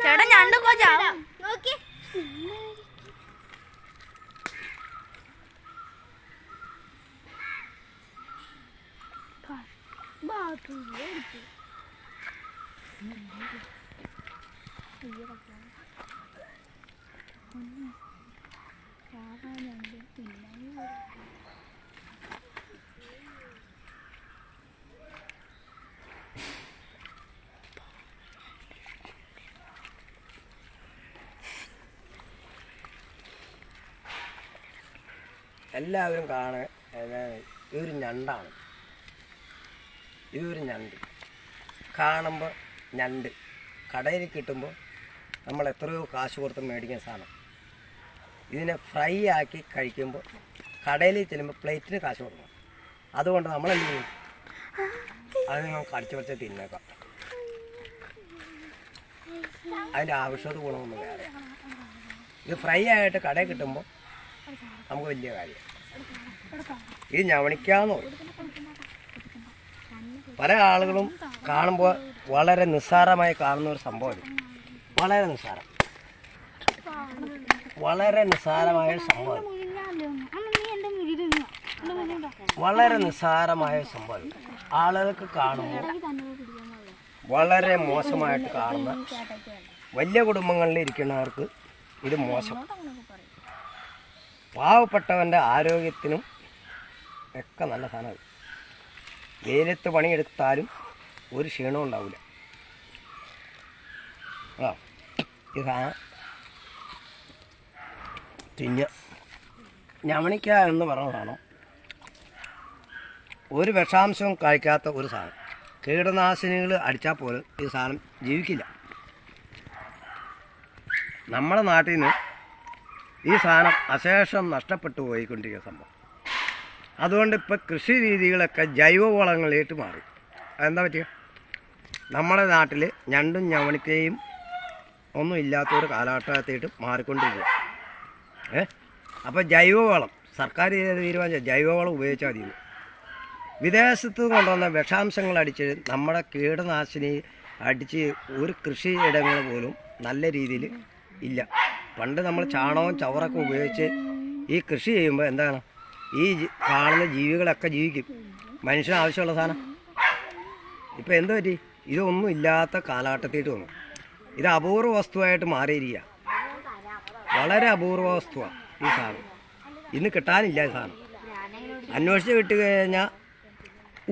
ചേട്ടാ ഞണ്ട് കോച്ചാവും നോക്കി എല്ലാവരും കാണാൻ ഇതൊരു ഞണ്ടാണ്. ഇതൊരു ഞണ്ട് കാണുമ്പോൾ ഞണ്ട് കടയിൽ കിട്ടുമ്പോൾ നമ്മൾ എത്രയോ കാശ് കൊടുത്ത് മേടിക്കുന്ന സാധനം. ഇതിനെ ഫ്രൈ ആക്കി കഴിക്കുമ്പോൾ കടയിൽ ചെല്ലുമ്പോൾ പ്ലേറ്റിന് കാശ് കൊടുക്കണം. അതുകൊണ്ട് നമ്മളെന്ത് ചെയ്യും? അത് നമ്മൾ കടിച്ചു പറിച്ച് തിന്നേക്കാം. അതിൻ്റെ ആവശ്യത ഗുണമൊന്നും വേറെ. ഇത് ഫ്രൈ ആയിട്ട് കടയിൽ കിട്ടുമ്പോൾ നമുക്ക് വലിയ കാര്യം. ഇത് ഞവണിക്കാന്ന് പറയും. പല ആളുകളും കാണുമ്പോൾ വളരെ നിസ്സാരമായി കാണുന്ന ഒരു സംഭവം. വളരെ നിസ്സാരം, വളരെ നിസ്സാരമായ സംഭവം, വളരെ നിസ്സാരമായ സംഭവം. ആളുകൾക്ക് കാണുമ്പോൾ വളരെ മോശമായിട്ട് കാണുന്ന വലിയ കുടുംബങ്ങളിൽ ഇരിക്കുന്നവർക്ക് ഇത് മോശം. പാവപ്പെട്ടവൻ്റെ ആരോഗ്യത്തിനും ഒക്കെ നല്ല സാധനമാണ്. വെയിലത്ത് പണിയെടുത്താലും ഒരു ക്ഷീണവും ഉണ്ടാവില്ല. ഈ സാധനം ഞവണിക്ക എന്ന് പറയുന്ന സാധനം ഒരു വിഷാംശവും കഴിക്കാത്ത ഒരു സാധനം. കീടനാശിനികൾ അടിച്ചാൽ പോലും ഈ സാധനം ജീവിക്കില്ല. നമ്മുടെ നാട്ടിൽ നിന്ന് ഈ സാധനം അശേഷം നഷ്ടപ്പെട്ടു പോയിക്കൊണ്ടിരിക്കുന്ന സംഭവം. അതുകൊണ്ട് ഇപ്പോൾ കൃഷി രീതികളൊക്കെ ജൈവവളങ്ങളിലേക്ക് മാറി. അതെന്താ പറ്റുക? നമ്മുടെ നാട്ടിൽ ഞണ്ടും ഞവണിക്കയും ഒന്നും ഇല്ലാത്തൊരു കാലഘട്ടത്തിയിട്ട് മാറിക്കൊണ്ടിരിക്കുക. അപ്പോൾ ജൈവവളം സർക്കാർ തീരുമാനിച്ച ജൈവവളം ഉപയോഗിച്ചാൽ മതി. വിദേശത്ത് കൊണ്ടുവന്ന വിഷാംശങ്ങൾ അടിച്ച് നമ്മുടെ കീടനാശിനി അടിച്ച് ഒരു കൃഷിയിടങ്ങൾ പോലും നല്ല രീതിയിൽ ഇല്ല. പണ്ട് നമ്മൾ ചാണകവും ചവറൊക്കെ ഉപയോഗിച്ച് ഈ കൃഷി ചെയ്യുമ്പോൾ എന്താണ്, ഈ കാണുന്ന ജീവികളൊക്കെ ജീവിക്കും. മനുഷ്യന് ആവശ്യമുള്ള സാധനം. ഇപ്പോൾ എന്ത് പറ്റി? ഇതൊന്നും ഇല്ലാത്ത കാലഘട്ടത്തിയിട്ട് വന്നു. ഇത് അപൂർവ വസ്തുവായിട്ട് മാറിയിരിക്കുക. വളരെ അപൂർവ വസ്തുവാണ് ഈ സാധനം. ഇന്ന് കിട്ടാനില്ല ഈ സാധനം. അന്വേഷിച്ച് കിട്ടി കഴിഞ്ഞാൽ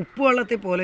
ഉപ്പ് വെള്ളത്തിൽ പോലെ